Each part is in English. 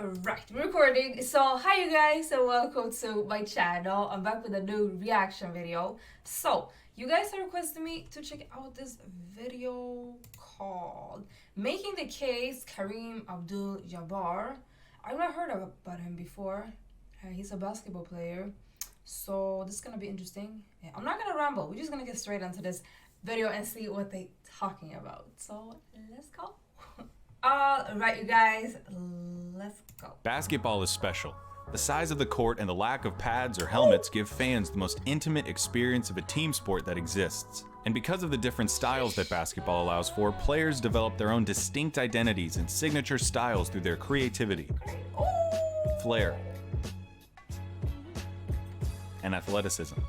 Alright, we're recording. So, hi you guys, and welcome to my channel. I'm back with a new reaction video. So, you guys have requested me to check out this video called Making the Case Kareem Abdul-Jabbar. I've not heard about him before. He's a basketball player. So, this is going to be interesting. I'm not going to ramble. We're just going to get straight into this video and see what they're talking about. So, let's go. Alright, you guys, let's go. Basketball is special. The size of the court and the lack of pads or helmets give fans the most intimate experience of a team sport that exists. And because of the different styles that basketball allows for, players develop their own distinct identities and signature styles through their creativity, flair, and athleticism.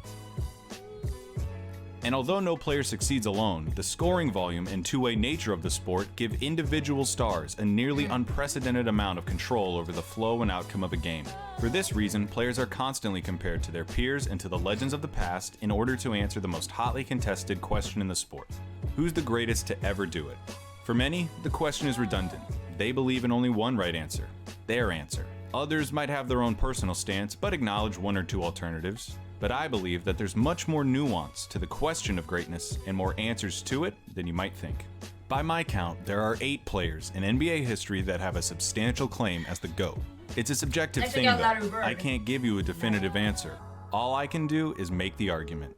And although no player succeeds alone, the scoring volume and two-way nature of the sport give individual stars a nearly unprecedented amount of control over the flow and outcome of a game. For this reason, players are constantly compared to their peers and to the legends of the past in order to answer the most hotly contested question in the sport: who's the greatest to ever do it? For many, the question is redundant. They believe in only one right answer: their answer. Others might have their own personal stance, but acknowledge one or two alternatives. But I believe that there's much more nuance to the question of greatness and more answers to it than you might think. By my count, there are 8 players in NBA history that have a substantial claim as the GOAT. It's a subjective thing though. I can't give you a definitive answer. All I can do is make the argument.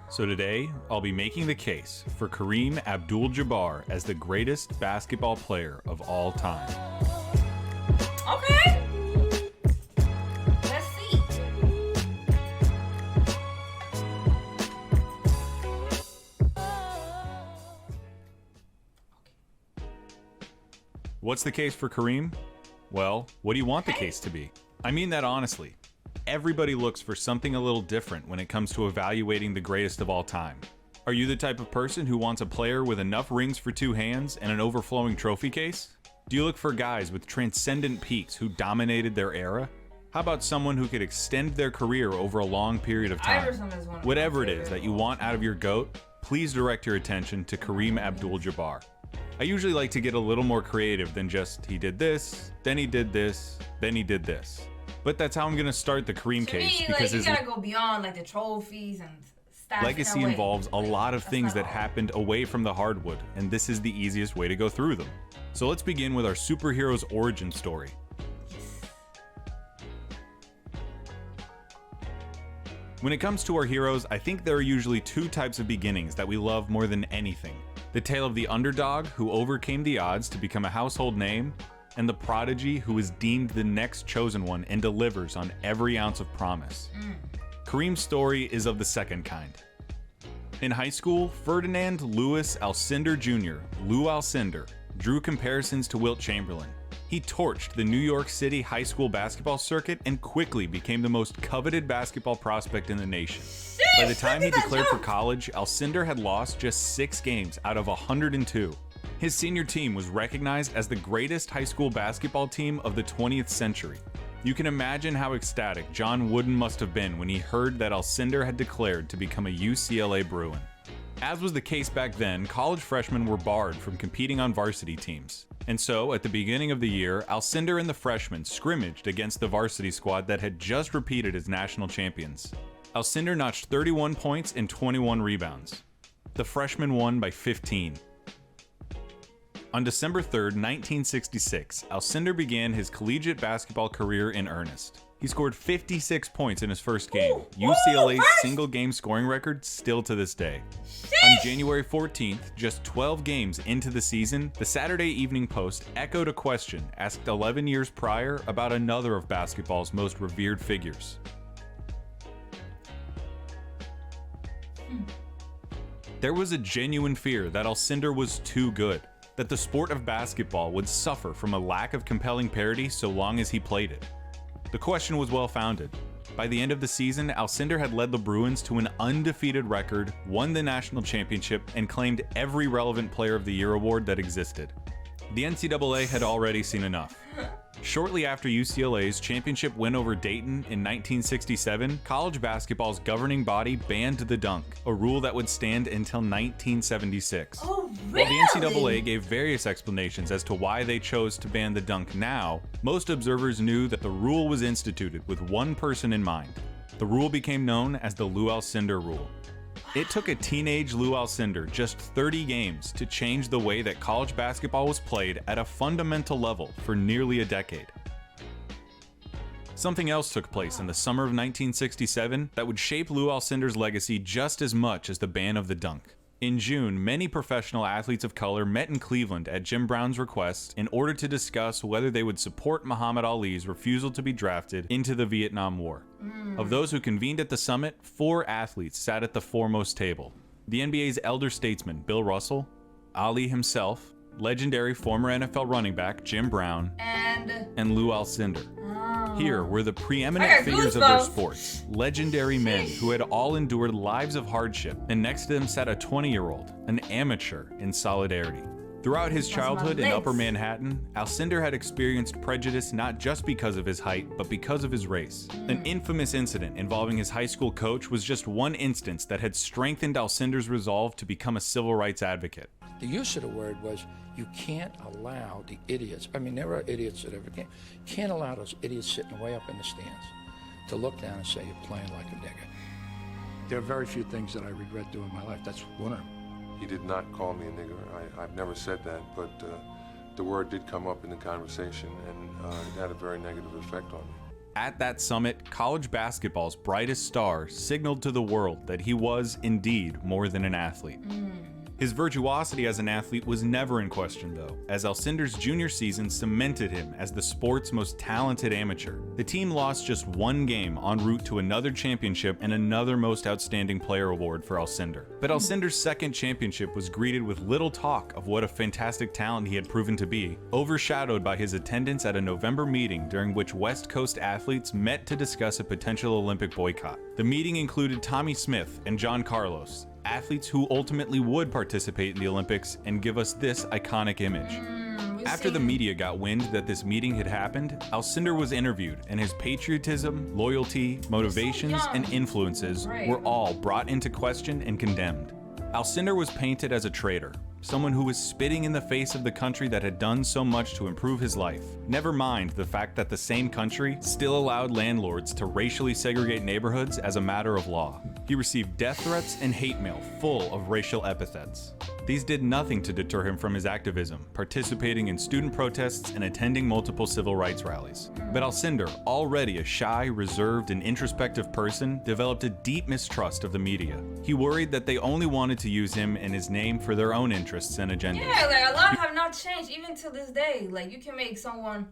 So today, I'll be making the case for Kareem Abdul-Jabbar as the greatest basketball player of all time. Okay. What's the case for Kareem? Well, what do you want the case to be? I mean that honestly. Everybody looks for something a little different when it comes to evaluating the greatest of all time. Are you the type of person who wants a player with enough rings for 2 hands and an overflowing trophy case? Do you look for guys with transcendent peaks who dominated their era? How about someone who could extend their career over a long period of time? Whatever it is that you want out of your GOAT, please direct your attention to Kareem Abdul-Jabbar. I usually like to get a little more creative than just he did this, then he did this, then he did this. But that's how I'm gonna start the Kareem case, because you gotta go beyond like the trophies and stats. Legacy involves a lot of things that happened away from the hardwood, and this is the easiest way to go through them. So let's begin with our superhero's origin story. When it comes to our heroes, I think there are usually 2 types of beginnings that we love more than anything. The tale of the underdog who overcame the odds to become a household name, and the prodigy who is deemed the next chosen one and delivers on every ounce of promise. Kareem's story is of the second kind. In high school, Ferdinand Louis Alcindor Jr., Lou Alcindor, drew comparisons to Wilt Chamberlain. He torched the New York City high school basketball circuit and quickly became the most coveted basketball prospect in the nation. By the time he declared for college, Alcindor had lost just 6 games out of 102. His senior team was recognized as the greatest high school basketball team of the 20th century. You can imagine how ecstatic John Wooden must have been when he heard that Alcindor had declared to become a UCLA Bruin. As was the case back then, college freshmen were barred from competing on varsity teams. And so, at the beginning of the year, Alcindor and the freshmen scrimmaged against the varsity squad that had just repeated as national champions. Alcindor notched 31 points and 21 rebounds. The freshmen won by 15. On December 3rd, 1966, Alcindor began his collegiate basketball career in earnest. He scored 56 points in his first game, UCLA's single-game scoring record still to this day. On January 14th, just 12 games into the season, the Saturday Evening Post echoed a question asked 11 years prior about another of basketball's most revered figures. There was a genuine fear that Alcindor was too good, that the sport of basketball would suffer from a lack of compelling parity so long as he played it. The question was well-founded. By the end of the season, Alcindor had led the Bruins to an undefeated record, won the national championship, and claimed every relevant Player of the Year award that existed. The NCAA had already seen enough. Shortly after UCLA's championship win over Dayton in 1967, college basketball's governing body banned the dunk, a rule that would stand until 1976. Oh, really? While the NCAA gave various explanations as to why they chose to ban the dunk now, most observers knew that the rule was instituted with one person in mind. The rule became known as the Lou Alcindor rule. It took a teenage Lou Alcindor just 30 games to change the way that college basketball was played at a fundamental level for nearly a decade. Something else took place in the summer of 1967 that would shape Lou Alcindor's legacy just as much as the ban of the dunk. In June, many professional athletes of color met in Cleveland at Jim Brown's request in order to discuss whether they would support Muhammad Ali's refusal to be drafted into the Vietnam War. Of those who convened at the summit, 4 athletes sat at the foremost table. The NBA's elder statesman, Bill Russell, Ali himself, legendary former NFL running back Jim Brown, and Lou Alcindor. Here were the preeminent figures of their sports, legendary men who had all endured lives of hardship, and next to them sat a 20-year-old, an amateur in solidarity. Throughout his childhood in Upper Manhattan, Alcindor had experienced prejudice not just because of his height, but because of his race. An infamous incident involving his high school coach was just one instance that had strengthened Alcindor's resolve to become a civil rights advocate. The use of the word was, you can't allow the idiots, I mean, there are idiots that ever came, can't allow those idiots sitting way up in the stands to look down and say you're playing like a nigger. There are very few things that I regret doing in my life. That's one of them. He did not call me a nigger. I've never said that, but the word did come up in the conversation, and it had a very negative effect on me. At that summit, college basketball's brightest star signaled to the world that he was indeed more than an athlete. His virtuosity as an athlete was never in question, though, as Alcindor's junior season cemented him as the sport's most talented amateur. The team lost just one game en route to another championship and another Most Outstanding Player award for Alcindor. But Alcindor's second championship was greeted with little talk of what a fantastic talent he had proven to be, overshadowed by his attendance at a November meeting during which West Coast athletes met to discuss a potential Olympic boycott. The meeting included Tommy Smith and John Carlos, athletes who ultimately would participate in the Olympics and give us this iconic image. After the media got wind that this meeting had happened, Alcindor was interviewed, and his patriotism, loyalty, motivations, and influences were all brought into question and condemned. Alcindor was painted as a traitor, someone who was spitting in the face of the country that had done so much to improve his life. Never mind the fact that the same country still allowed landlords to racially segregate neighborhoods as a matter of law. He received death threats and hate mail full of racial epithets. These did nothing to deter him from his activism, participating in student protests and attending multiple civil rights rallies. But Alcindor, already a shy, reserved, and introspective person, developed a deep mistrust of the media. He worried that they only wanted to use him and his name for their own interests and agendas. Yeah, like a lot have not changed even to this day. Like you can make someone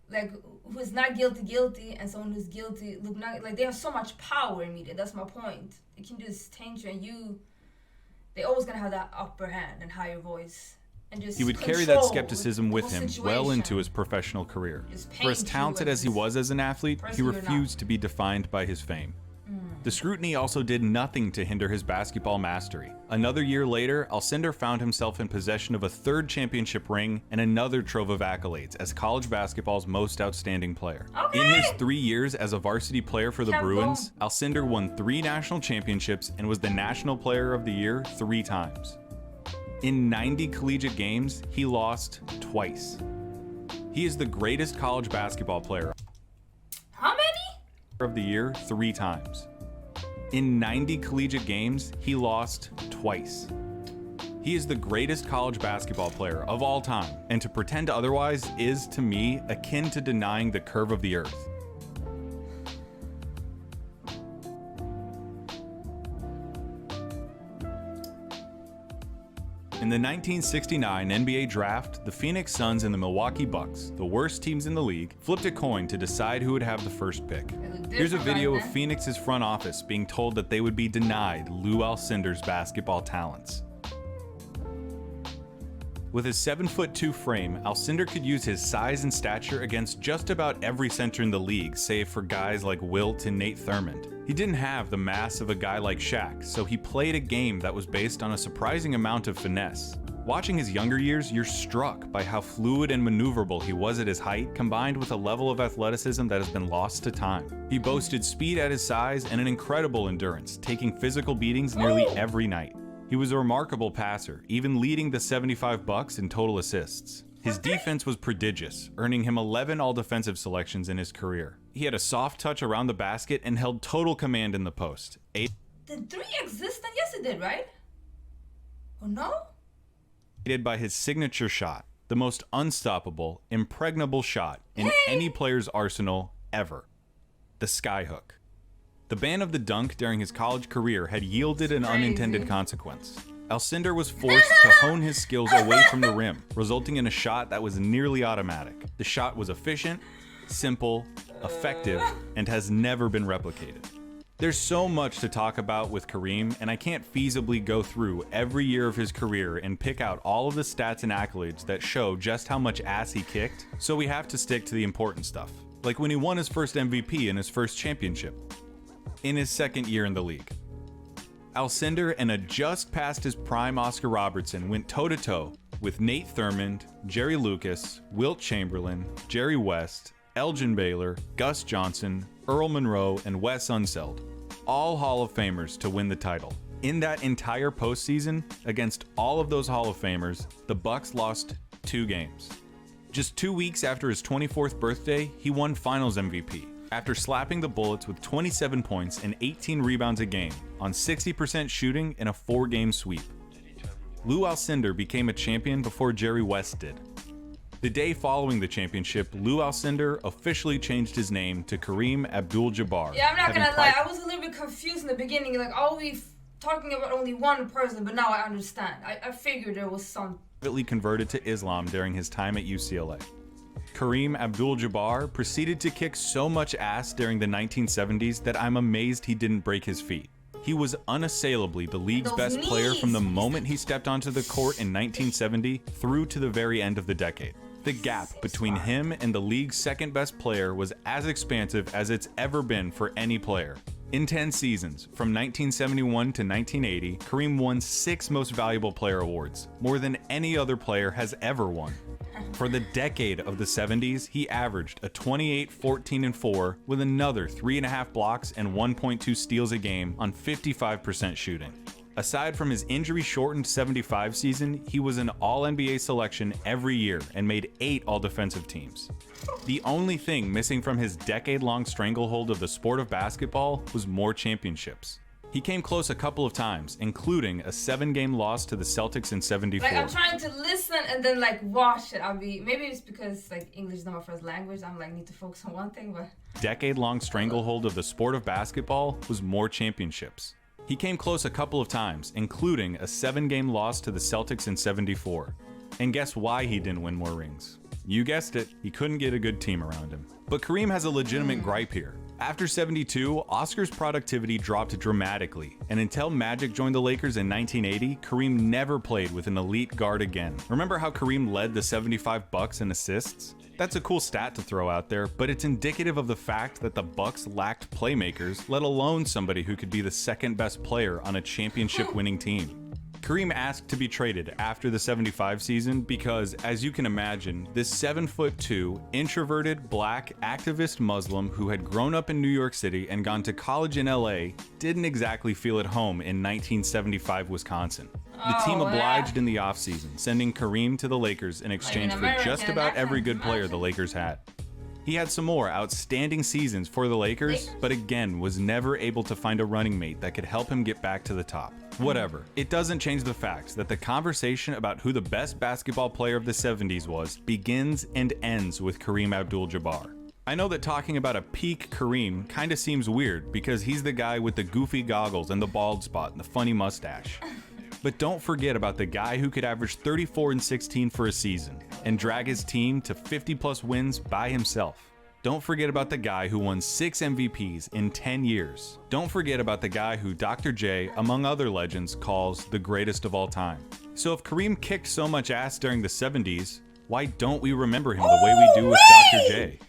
like who's not guilty and someone who's guilty look not like they have so much power in media. That's my point. It can just change you, and they always gonna have that upper hand and higher voice. And just he would carry that skepticism with him well into his professional career. For as talented as he was as an athlete, he refused to be defined by his fame. The scrutiny also did nothing to hinder his basketball mastery. Another year later, Alcindor found himself in possession of a third championship ring and another trove of accolades as college basketball's most outstanding player. In his 3 years as a varsity player for the Bruins, Alcindor won 3 national championships and was the National Player of the Year 3 times. In 90 collegiate games, he lost twice. He is the greatest college basketball player of the year 3 times. In 90 collegiate games, he lost twice. He is the greatest college basketball player of all time, and to pretend otherwise is, to me, akin to denying the curve of the earth. In the 1969 NBA draft, the Phoenix Suns and the Milwaukee Bucks, the worst teams in the league, flipped a coin to decide who would have the first pick. Here's a video of Phoenix's front office being told that they would be denied Lou Alcindor's basketball talents. With his 7'2" frame, Alcindor could use his size and stature against just about every center in the league, save for guys like Wilt and Nate Thurmond. He didn't have the mass of a guy like Shaq, so he played a game that was based on a surprising amount of finesse. Watching his younger years, you're struck by how fluid and maneuverable he was at his height, combined with a level of athleticism that has been lost to time. He boasted speed at his size and an incredible endurance, taking physical beatings nearly every night. He was a remarkable passer, even leading the 75 Bucks in total assists. His defense was prodigious, earning him 11 all-defensive selections in his career. He had a soft touch around the basket and held total command in the post. Did 3 exist? And yes, it did, right? Oh no? Aided by his signature shot, the most unstoppable, impregnable shot in any player's arsenal ever. The skyhook. The ban of the dunk during his college career had yielded an unintended consequence. Alcindor was forced to hone his skills away from the rim, resulting in a shot that was nearly automatic. The shot was efficient, simple, effective, and has never been replicated. There's so much to talk about with Kareem, and I can't feasibly go through every year of his career and pick out all of the stats and accolades that show just how much ass he kicked, so we have to stick to the important stuff. Like when he won his first MVP in his first championship, in his second year in the league. Alcindor and a just past his prime Oscar Robertson went toe-to-toe with Nate Thurmond, Jerry Lucas, Wilt Chamberlain, Jerry West, Elgin Baylor, Gus Johnson, Earl Monroe, and Wes Unseld, all Hall of Famers to win the title. In that entire postseason, against all of those Hall of Famers, the Bucks lost 2 games. Just 2 weeks after his 24th birthday, he won Finals MVP, after slapping the Bullets with 27 points and 18 rebounds a game on 60% shooting in a 4-game sweep. Lou Alcindor became a champion before Jerry West did. The day following the championship, Lou Alcindor officially changed his name to Kareem Abdul-Jabbar. Yeah, I'm not gonna lie, I was a little bit confused in the beginning, like, are we talking about only one person, but now I understand. I figured there was some. Privately converted to Islam during his time at UCLA. Kareem Abdul-Jabbar proceeded to kick so much ass during the 1970s that I'm amazed he didn't break his feet. He was unassailably the league's best player from the moment he stepped onto the court in 1970 through to the very end of the decade. The gap between him and the league's second best player was as expansive as it's ever been for any player. In 10 seasons, from 1971 to 1980, Kareem won 6 Most Valuable Player awards, more than any other player has ever won. For the decade of the 70s, he averaged a 28, 14, and 4 with another 3.5 blocks and 1.2 steals a game on 55% shooting. Aside from his injury-shortened 75 season, he was an All-NBA selection every year and made 8 All-Defensive teams. The only thing missing from his decade-long stranglehold of the sport of basketball was more championships. He came close a couple of times, including a 7-game loss to the Celtics in '74. Like, I'm trying to listen and then, like, watch it. Maybe it's because, like, English is not my first language. I'm, like, need to focus on one thing, but... Decade-long stranglehold of the sport of basketball was more championships. He came close a couple of times, including a 7-game loss to the Celtics in '74. And guess why he didn't win more rings? You guessed it, he couldn't get a good team around him. But Kareem has a legitimate gripe here. After '72, Oscar's productivity dropped dramatically, and until Magic joined the Lakers in 1980, Kareem never played with an elite guard again. Remember how Kareem led the 75 Bucks in assists? That's a cool stat to throw out there, but it's indicative of the fact that the Bucks lacked playmakers, let alone somebody who could be the second best player on a championship-winning team. Kareem asked to be traded after the '75 season because, as you can imagine, this 7'2", introverted, black, activist Muslim who had grown up in New York City and gone to college in LA didn't exactly feel at home in 1975 Wisconsin. The team obliged in the offseason, sending Kareem to the Lakers in exchange for just about every good player the Lakers had. He had some more outstanding seasons for the Lakers, but again was never able to find a running mate that could help him get back to the top. Whatever, it doesn't change the fact that the conversation about who the best basketball player of the 70s was begins and ends with Kareem Abdul-Jabbar. I know that talking about a peak Kareem kinda seems weird because he's the guy with the goofy goggles and the bald spot and the funny mustache. But don't forget about the guy who could average 34 and 16 for a season and drag his team to 50 plus wins by himself. Don't forget about the guy who won 6 MVPs in 10 years. Don't forget about the guy who Dr. J, among other legends, calls the greatest of all time. So if Kareem kicked so much ass during the 70s, why don't we remember him the way we do with Dr. J?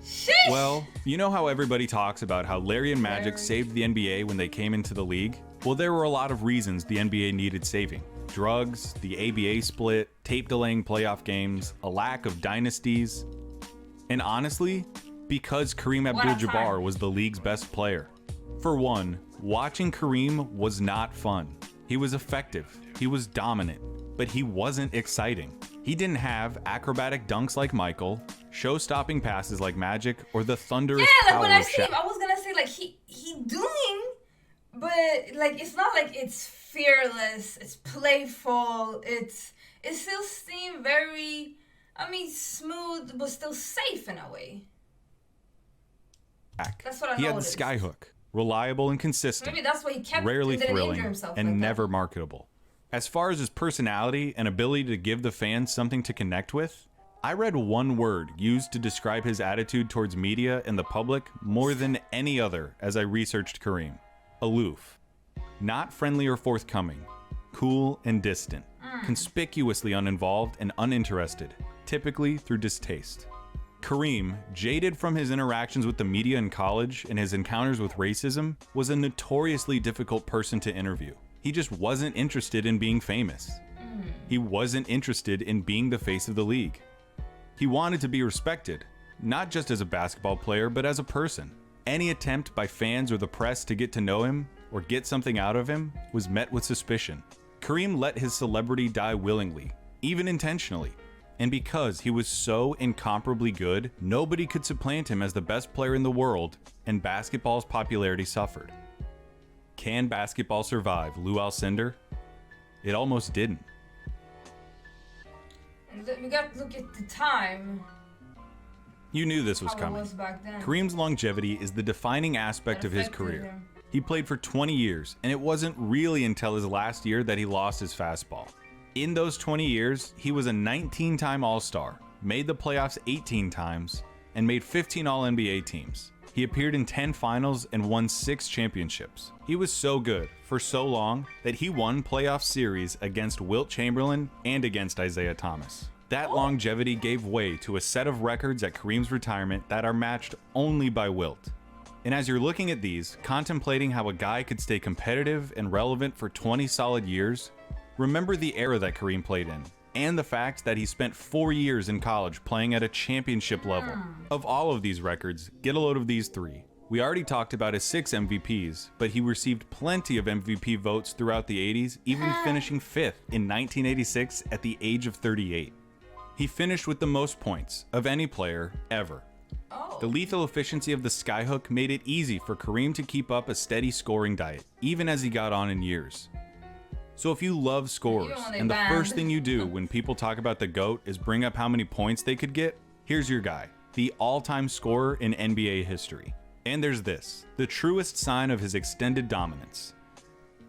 Sheesh. Well, you know how everybody talks about how Larry and Magic saved the NBA when they came into the league? Well, there were a lot of reasons the NBA needed saving. Drugs, the ABA split, tape delaying playoff games, a lack of dynasties, and honestly, because Kareem Abdul-Jabbar was the league's best player. For one, watching Kareem was not fun. He was effective, he was dominant, but he wasn't exciting. He didn't have acrobatic dunks like Michael, show-stopping passes like Magic, or the thunderous power when I of see him, Shaq. I was gonna say like he doing, but like it's not like it's fearless, it's playful, it still seems very, I mean, smooth but still safe in a way. That's what I He had the noticed. skyhook, reliable and consistent, Maybe that's why he kept rarely didn't injure thrilling, himself and like that. never marketable. As far as his personality and ability to give the fans something to connect with, I read one word used to describe his attitude towards media and the public more than any other as I researched Kareem. Aloof. Not friendly or forthcoming. Cool and distant. Conspicuously uninvolved and uninterested, typically through distaste. Kareem, jaded from his interactions with the media in college and his encounters with racism, was a notoriously difficult person to interview. He just wasn't interested in being famous. He wasn't interested in being the face of the league. He wanted to be respected, not just as a basketball player, but as a person. Any attempt by fans or the press to get to know him or get something out of him was met with suspicion. Kareem let his celebrity die willingly, even intentionally. And because he was so incomparably good, nobody could supplant him as the best player in the world, and basketball's popularity suffered. Can basketball survive Lou Alcindor? It almost didn't. We got to look at the time. You knew this was How it coming. was back then. Kareem's longevity is the defining aspect That of his affected career. him. He played for 20 years, and it wasn't really until his last year that he lost his fastball. In those 20 years, he was a 19-time All-Star, made the playoffs 18 times, and made 15 All-NBA teams. He appeared in 10 finals and won 6 championships. He was so good for so long that he won playoff series against Wilt Chamberlain and against Isaiah Thomas. That longevity gave way to a set of records at Kareem's retirement that are matched only by Wilt. And as you're looking at these, contemplating how a guy could stay competitive and relevant for 20 solid years, remember the era that Kareem played in, and the fact that he spent 4 years in college playing at a championship level. Of all of these records, get a load of these 3. We already talked about his 6 MVPs, but he received plenty of MVP votes throughout the 80s, even finishing 5th in 1986 at the age of 38. He finished with the most points of any player ever. The lethal efficiency of the skyhook made it easy for Kareem to keep up a steady scoring diet, even as he got on in years. So if you love scorers, Even when they and the banned. first thing you do when people talk about the GOAT is bring up how many points they could get, here's your guy, the all-time scorer in NBA history. And there's this, the truest sign of his extended dominance.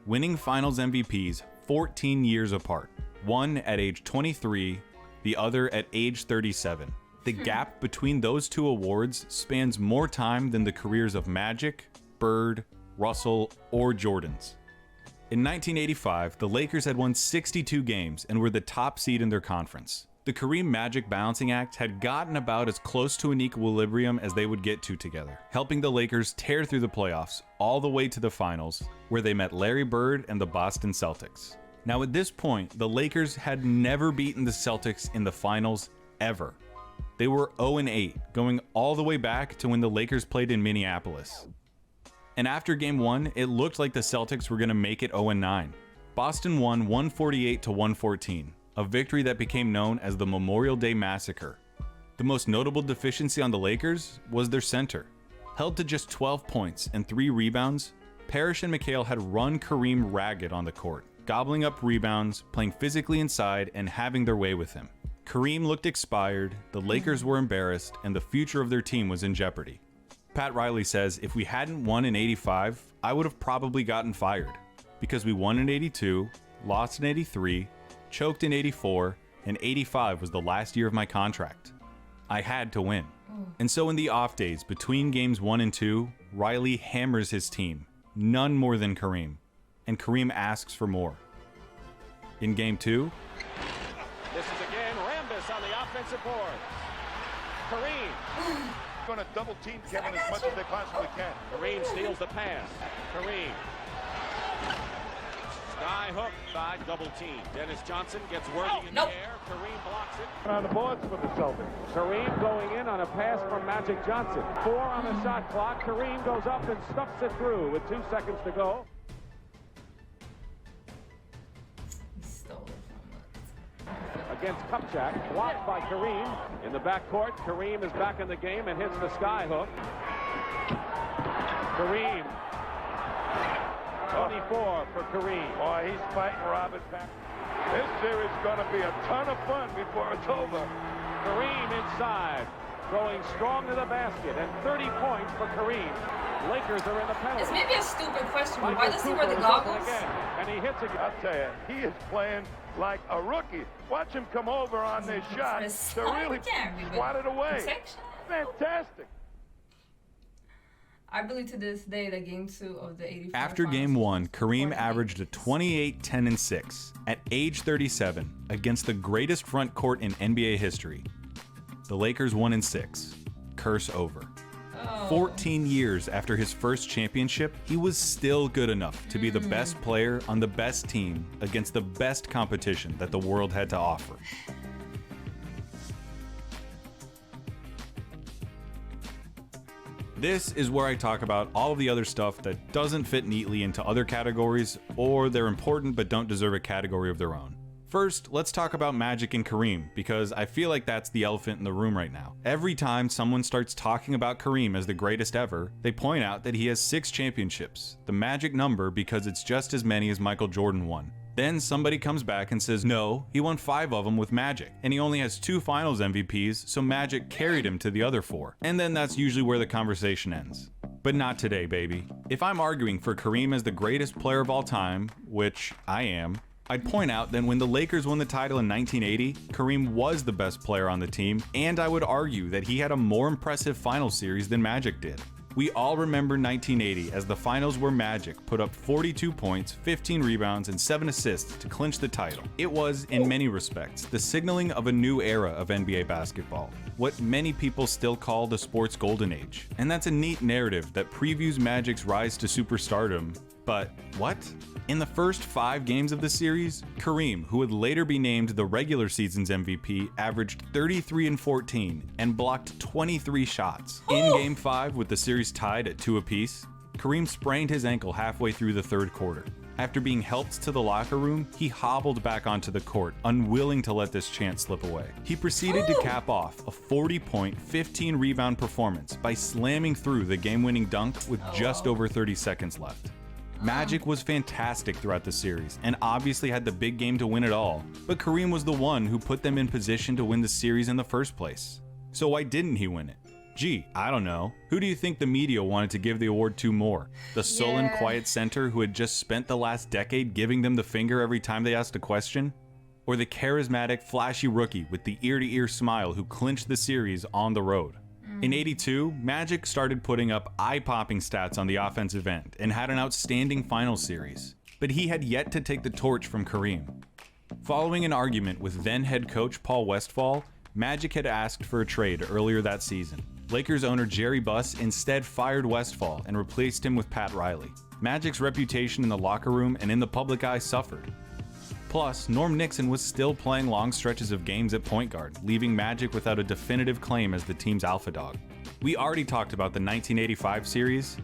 Winning Finals MVPs 14 years apart, one at age 23, the other at age 37. The gap between those 2 awards spans more time than the careers of Magic, Bird, Russell, or Jordan's. In 1985, the Lakers had won 62 games and were the top seed in their conference. The Kareem Magic balancing act had gotten about as close to an equilibrium as they would get to together, helping the Lakers tear through the playoffs all the way to the finals, where they met Larry Bird and the Boston Celtics. Now at this point, the Lakers had never beaten the Celtics in the finals ever. They were 0-8, going all the way back to when the Lakers played in Minneapolis. And after Game 1, it looked like the Celtics were going to make it 0-9. Boston won 148-114, a victory that became known as the Memorial Day Massacre. The most notable deficiency on the Lakers was their center. Held to just 12 points and 3 rebounds, Parrish and McHale had run Kareem ragged on the court, gobbling up rebounds, playing physically inside, and having their way with him. Kareem looked expired, the Lakers were embarrassed, and the future of their team was in jeopardy. Pat Riley says, if we hadn't won in 85, I would have probably gotten fired. Because we won in 82, lost in 83, choked in 84, and 85 was the last year of my contract. I had to win. And so in the off days between games 1 and 2, Riley hammers his team, none more than Kareem. And Kareem asks for more. In game 2, this is again Rambis on the offensive board. Kareem. Going to double team Kevin as much as they possibly can. Kareem steals the pass. Kareem. Sky hook by double team. Dennis Johnson gets working in the air. Kareem blocks it. On the boards for the Celtics. Kareem going in on a pass from Magic Johnson. 4 on the shot clock. Kareem goes up and stuffs it through with 2 seconds to go. He stole it from us. Against Kupchak, blocked by Kareem. In the backcourt, Kareem is back in the game and hits the sky hook. Kareem. 24 for Kareem. Boy, he's fighting Robert back. This series is going to be a ton of fun before it's over. Kareem inside, going strong to the basket, and 30 points for Kareem. Lakers are in the penalty. This may be a stupid question, but why Michael does he Cooper wear the is up goggles? again, and he hits again. I'll tell you, he is playing like a rookie. Watch him come over on this shot to really swat it away. Protection. Fantastic. I believe to this day that game 2 of the 84 after game 1, Kareem averaged a 28, 10, and 6 at age 37 against the greatest front court in NBA history. The Lakers 1-6. Curse over. 14 years after his first championship, he was still good enough to be the best player on the best team against the best competition that the world had to offer. This is where I talk about all of the other stuff that doesn't fit neatly into other categories, or they're important but don't deserve a category of their own. First, let's talk about Magic and Kareem, because I feel like that's the elephant in the room right now. Every time someone starts talking about Kareem as the greatest ever, they point out that he has 6 championships, the magic number because it's just as many as Michael Jordan won. Then somebody comes back and says, no, he won 5 of them with Magic, and he only has 2 finals MVPs, so Magic carried him to the other 4. And then that's usually where the conversation ends. But not today, baby. If I'm arguing for Kareem as the greatest player of all time, which I am, I'd point out that when the Lakers won the title in 1980, Kareem was the best player on the team, and I would argue that he had a more impressive final series than Magic did. We all remember 1980 as the finals where Magic put up 42 points, 15 rebounds, and 7 assists to clinch the title. It was, in many respects, the signaling of a new era of NBA basketball, what many people still call the sports golden age. And that's a neat narrative that previews Magic's rise to superstardom. But what? In the first 5 games of the series, Kareem, who would later be named the regular season's MVP, averaged 33 and 14 and blocked 23 shots. In Game 5, with the series tied at 2 apiece, Kareem sprained his ankle halfway through the third quarter. After being helped to the locker room, he hobbled back onto the court, unwilling to let this chance slip away. He proceeded to cap off a 40-point, 15-rebound performance by slamming through the game-winning dunk with just over 30 seconds left. Magic was fantastic throughout the series, and obviously had the big game to win it all, but Kareem was the one who put them in position to win the series in the first place. So why didn't he win it? Gee, I don't know. Who do you think the media wanted to give the award to more? The sullen, quiet center who had just spent the last decade giving them the finger every time they asked a question? Or the charismatic, flashy rookie with the ear-to-ear smile who clinched the series on the road? In '82, Magic started putting up eye-popping stats on the offensive end and had an outstanding final series, but he had yet to take the torch from Kareem. Following an argument with then head coach Paul Westphal, Magic had asked for a trade earlier that season. Lakers owner Jerry Buss instead fired Westphal and replaced him with Pat Riley. Magic's reputation in the locker room and in the public eye suffered. Plus, Norm Nixon was still playing long stretches of games at point guard, leaving Magic without a definitive claim as the team's alpha dog. We already talked about the 1985 series,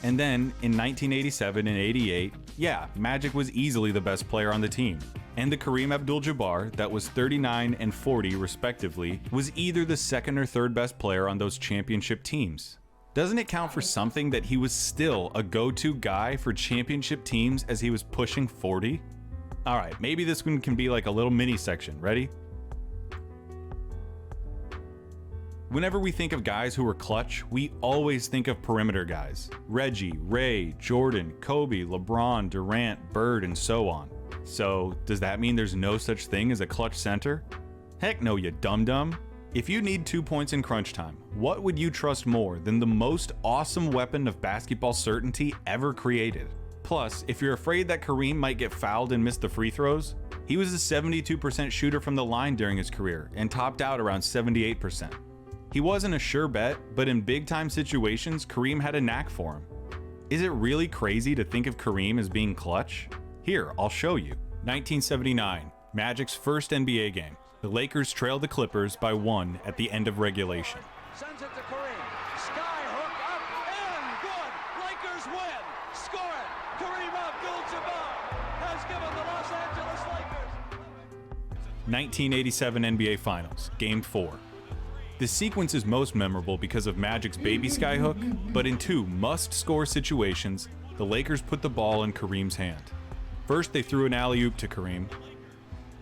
and then in 1987 and '88, yeah, Magic was easily the best player on the team. And the Kareem Abdul-Jabbar, that was 39 and 40 respectively, was either the second or third best player on those championship teams. Doesn't it count for something that he was still a go-to guy for championship teams as he was pushing 40? Alright, maybe this one can be like a little mini section. Ready? Whenever we think of guys who are clutch, we always think of perimeter guys. Reggie, Ray, Jordan, Kobe, LeBron, Durant, Bird, and so on. So, does that mean there's no such thing as a clutch center? Heck no, you dum-dum. If you need 2 points in crunch time, what would you trust more than the most awesome weapon of basketball certainty ever created? Plus, if you're afraid that Kareem might get fouled and miss the free throws, he was a 72% shooter from the line during his career and topped out around 78%. He wasn't a sure bet, but in big-time situations, Kareem had a knack for him. Is it really crazy to think of Kareem as being clutch? Here, I'll show you. 1979, Magic's first NBA game. The Lakers trailed the Clippers by 1 at the end of regulation. Sends it to Kareem. Sky hook up and good. Lakers win. Score it. Kareem Abdul-Jabbar has given the Los Angeles Lakers. 1987 NBA Finals, Game 4. The sequence is most memorable because of Magic's baby skyhook, but in 2 must-score situations, the Lakers put the ball in Kareem's hand. First, they threw an alley-oop to Kareem,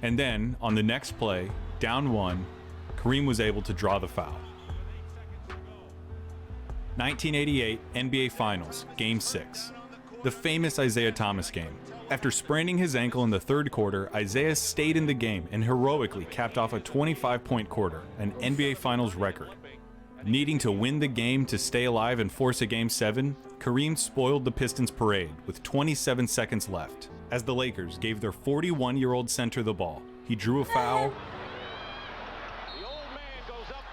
and then, on the next play, down 1, Kareem was able to draw the foul. 1988 NBA Finals, Game 6. The famous Isaiah Thomas game. After spraining his ankle in the 3rd quarter, Isaiah stayed in the game and heroically capped off a 25-point quarter, an NBA Finals record. Needing to win the game to stay alive and force a Game 7, Kareem spoiled the Pistons' parade with 27 seconds left. As the Lakers gave their 41-year-old center the ball, he drew a foul. The old man goes up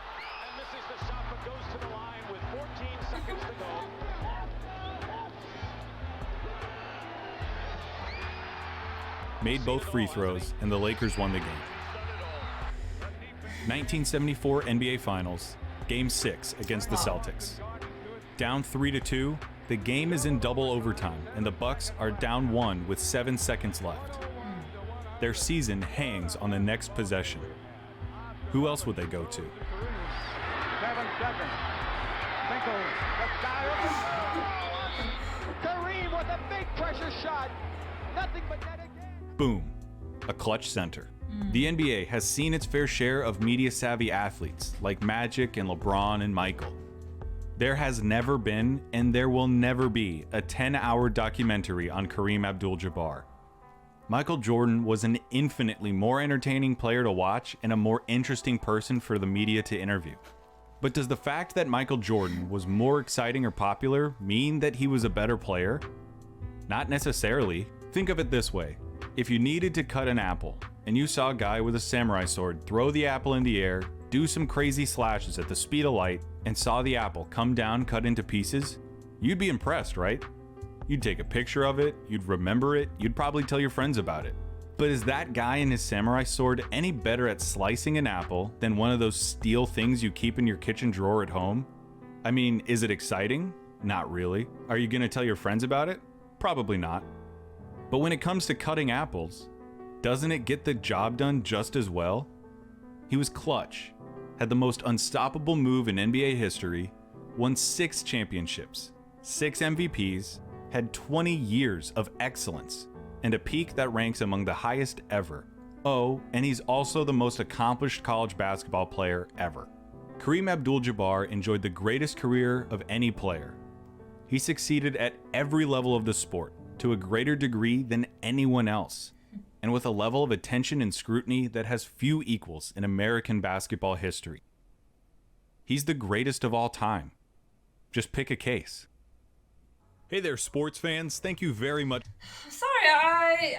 and misses the shot, but goes to the line with 14 seconds to go. Made both free throws, and the Lakers won the game. 1974 NBA Finals, Game 6 against the Celtics. Down 3-2, the game is in double overtime, and the Bucks are down 1 with 7 seconds left. Their season hangs on the next possession. Who else would they go to? 7 seconds. Finkel, the guy Kareem with a big pressure shot. Nothing but net again. Boom, a clutch center. The NBA has seen its fair share of media-savvy athletes like Magic and LeBron and Michael. There has never been, and there will never be, a 10-hour documentary on Kareem Abdul-Jabbar. Michael Jordan was an infinitely more entertaining player to watch and a more interesting person for the media to interview. But does the fact that Michael Jordan was more exciting or popular mean that he was a better player? Not necessarily. Think of it this way. If you needed to cut an apple, and you saw a guy with a samurai sword throw the apple in the air, do some crazy slashes at the speed of light, and saw the apple come down cut into pieces, you'd be impressed, right? You'd take a picture of it, you'd remember it, you'd probably tell your friends about it. But is that guy and his samurai sword any better at slicing an apple than one of those steel things you keep in your kitchen drawer at home? I mean, is it exciting? Not really. Are you gonna tell your friends about it? Probably not. But when it comes to cutting apples, doesn't it get the job done just as well? He was clutch, had the most unstoppable move in NBA history, won 6 championships, 6 MVPs, had 20 years of excellence, and a peak that ranks among the highest ever. Oh, and he's also the most accomplished college basketball player ever. Kareem Abdul-Jabbar enjoyed the greatest career of any player. He succeeded at every level of the sport, to a greater degree than anyone else, and with a level of attention and scrutiny that has few equals in American basketball history. He's the greatest of all time. Just pick a case. Hey there, sports fans. Thank you very much. Sorry, I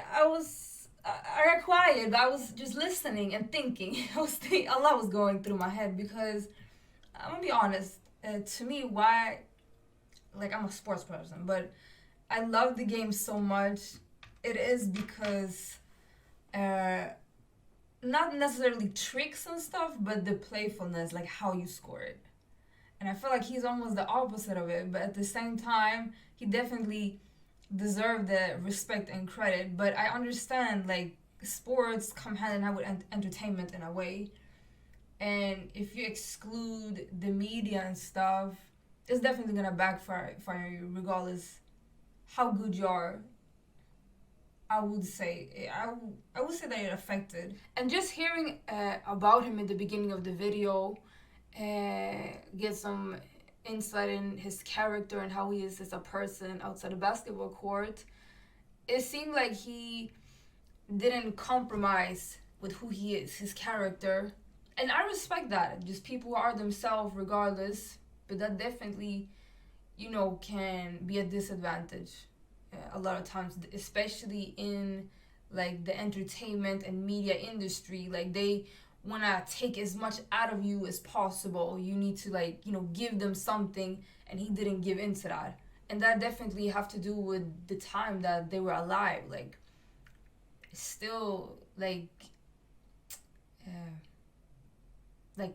got quiet, but I was just listening and thinking. A lot was going through my head because I'm gonna be honest. To me, I'm a sports person, but I love the game so much. It is because not necessarily tricks and stuff, but the playfulness, like how you score it. And I feel like he's almost the opposite of it, but at the same time, he definitely deserved the respect and credit. But I understand, like, sports come hand in hand with entertainment in a way. And if you exclude the media and stuff, it's definitely gonna backfire you regardless how good you are. I would say that it affected. And just hearing about him in the beginning of the video, get some insight in his character and how he is as a person outside the basketball court, it seemed like he didn't compromise with who he is, his character, And I respect that. Just people are themselves regardless, but that definitely, you know, can be a disadvantage a lot of times, especially in like the entertainment and media industry. Like they want to take as much out of you as possible. You need to, like, you know, give them something, and he didn't give into that. And that definitely have to do with the time that they were alive. Like, still, like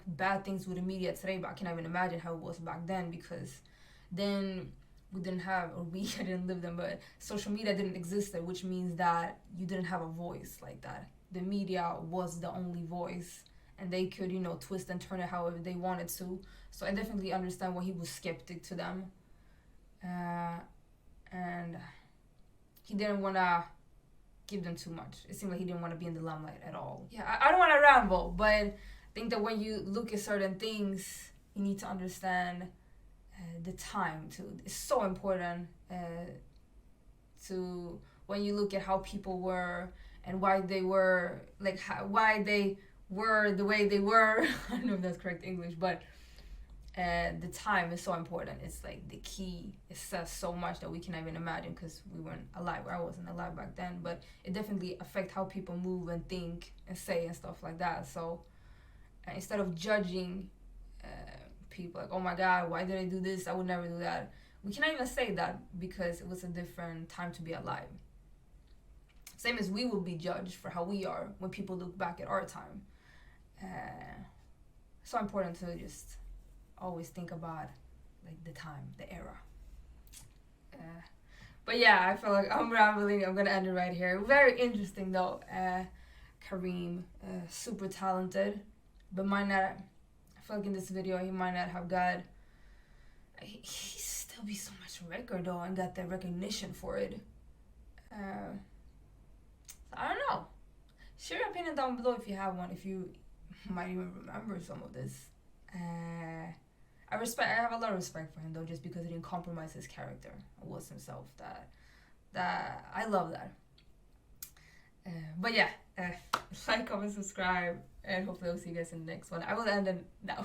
bad things with the media today, but I can't even imagine how it was back then, because then we didn't have, or we didn't live them, but social media didn't exist there, which means that you didn't have a voice like that. The media was the only voice, and they could, you know, twist and turn it however they wanted to. So I definitely understand why he was skeptic to them. And he didn't want to give them too much. It seemed like he didn't want to be in the limelight at all. Yeah, I don't want to ramble, but I think that when you look at certain things, you need to understand the time too. It's so important to, when you look at how people were and why they were, like, why they were the way they were. I don't know if that's correct English, but the time is so important. It's like the key. It says so much that we can't even imagine, because we weren't alive. I wasn't alive back then, but it definitely affects how people move and think and say and stuff like that. So instead of judging people like, oh my God, why did I do this? I would never do that. We cannot even say that, because it was a different time to be alive. Same as we will be judged for how we are when people look back at our time. So important to just always think about like the time, the era. But yeah, I feel like I'm rambling. I'm gonna end it right here. Very interesting though. Kareem, super talented, but might not. I feel like in this video he might not have got. He still be so much record though, and got that recognition for it. I don't know. Share your opinion down below if you have one. If you might even remember some of this. I have a lot of respect for him though, just because he didn't compromise his character. It was himself. That I love that. But yeah, like, comment, subscribe, and hopefully I'll see you guys in the next one. I will end it now.